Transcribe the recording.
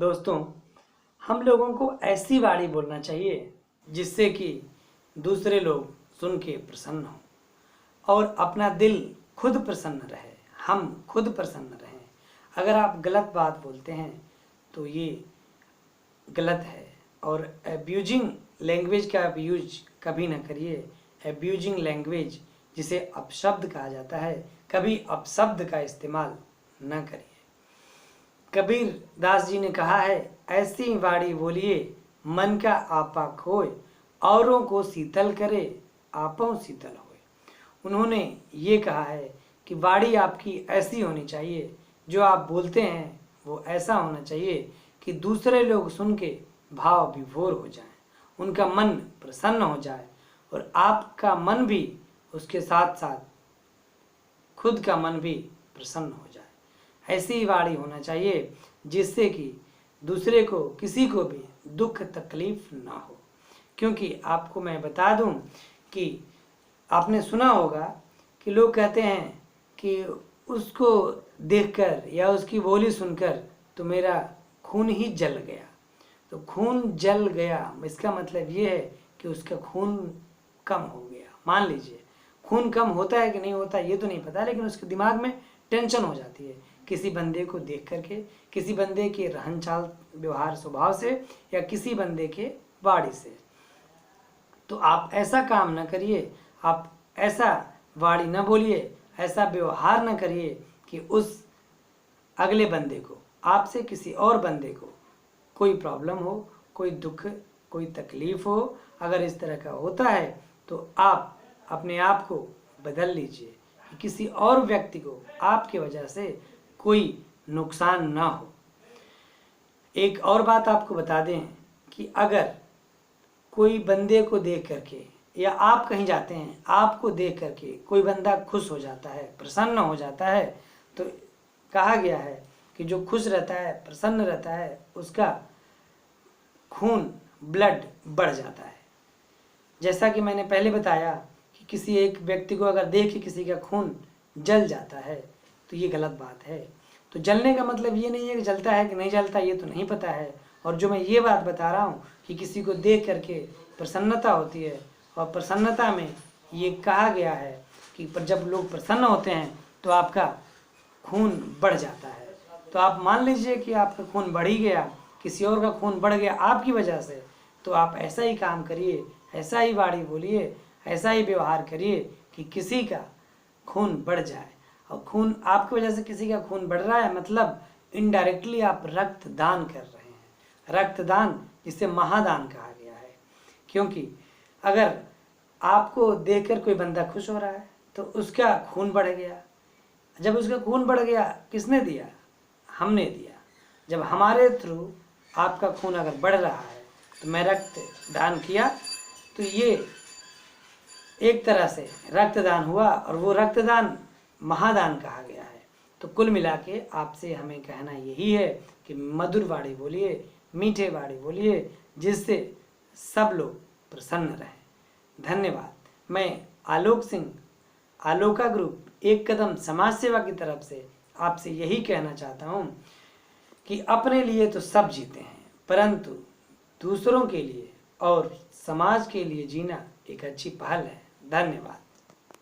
दोस्तों, हम लोगों को ऐसी वाणी बोलना चाहिए जिससे कि दूसरे लोग सुन के प्रसन्न हों और अपना दिल खुद प्रसन्न रहे, हम खुद प्रसन्न रहें। अगर आप गलत बात बोलते हैं तो ये गलत है और एब्यूजिंग लैंग्वेज का यूज कभी ना करिए। एब्यूजिंग लैंग्वेज जिसे अपशब्द कहा जाता है, कभी अपशब्द का इस्तेमाल न करिए। कबीर दास जी ने कहा है, ऐसी वाणी बोलिए मन का आपा खोए, औरों को शीतल करे आपों शीतल होए। उन्होंने ये कहा है कि वाणी आपकी ऐसी होनी चाहिए, जो आप बोलते हैं वो ऐसा होना चाहिए कि दूसरे लोग सुन के भाव विभोर हो जाएं, उनका मन प्रसन्न हो जाए और आपका मन भी उसके साथ साथ खुद का मन भी प्रसन्न हो जाए। ऐसी वाणी होना चाहिए जिससे कि दूसरे को, किसी को भी दुख तकलीफ ना हो। क्योंकि आपको मैं बता दूं कि आपने सुना होगा कि लोग कहते हैं कि उसको देखकर या उसकी बोली सुनकर तो मेरा खून ही जल गया। तो खून जल गया इसका मतलब ये है कि उसका खून कम हो गया। मान लीजिए खून कम होता है कि नहीं होता ये तो नहीं पता, लेकिन उसके दिमाग में टेंशन हो जाती है किसी बंदे को देख करके, किसी बंदे के रहन चाल व्यवहार स्वभाव से या किसी बंदे के वाणी से। तो आप ऐसा काम न करिए, आप ऐसा वाणी न बोलिए, ऐसा व्यवहार न करिए कि उस अगले बंदे को, आपसे किसी और बंदे को कोई प्रॉब्लम हो, कोई दुख, कोई तकलीफ हो। अगर इस तरह का होता है तो आप अपने आप को बदल लीजिए कि किसी और व्यक्ति को आपके वजह से कोई नुकसान ना हो। एक और बात आपको बता दें कि अगर कोई बंदे को देख करके या आप कहीं जाते हैं, आपको देख करके कोई बंदा खुश हो जाता है, प्रसन्न हो जाता है, तो कहा गया है कि जो खुश रहता है, प्रसन्न रहता है, उसका खून, ब्लड बढ़ जाता है। जैसा कि मैंने पहले बताया कि किसी एक व्यक्ति को अगर देख के किसी का खून जल जाता है तो ये गलत बात है। तो जलने का मतलब ये नहीं है कि जलता है कि नहीं जलता ये तो नहीं पता है। और जो मैं ये बात बता रहा हूँ कि किसी को देख करके प्रसन्नता होती है, और प्रसन्नता में ये कहा गया है कि जब लोग प्रसन्न होते हैं तो आपका खून बढ़ जाता है। तो आप मान लीजिए कि आपका खून बढ़ ही गया, किसी और का खून बढ़ गया आपकी वजह से, तो आप ऐसा ही काम करिए, ऐसा ही वाणी बोलिए, ऐसा ही व्यवहार करिए कि किसी का खून बढ़ जाए। और खून आपकी वजह से किसी का खून बढ़ रहा है मतलब इनडायरेक्टली आप रक्तदान कर रहे हैं। रक्तदान जिसे महादान कहा गया है। क्योंकि अगर आपको देखकर कोई बंदा खुश हो रहा है तो उसका खून बढ़ गया। जब उसका खून बढ़ गया, किसने दिया? हमने दिया। जब हमारे थ्रू आपका खून अगर बढ़ रहा है तो मैं रक्तदान किया, तो ये एक तरह से रक्तदान हुआ और वो रक्तदान महादान कहा गया है। तो कुल मिला के आपसे हमें कहना यही है कि मधुर वाणी बोलिए, मीठे वाणी बोलिए, जिससे सब लोग प्रसन्न रहें। धन्यवाद। मैं आलोक सिंह, आलोका ग्रुप एक कदम समाज सेवा की तरफ से आपसे यही कहना चाहता हूँ कि अपने लिए तो सब जीते हैं, परंतु दूसरों के लिए और समाज के लिए जीना एक अच्छी पहल है। धन्यवाद।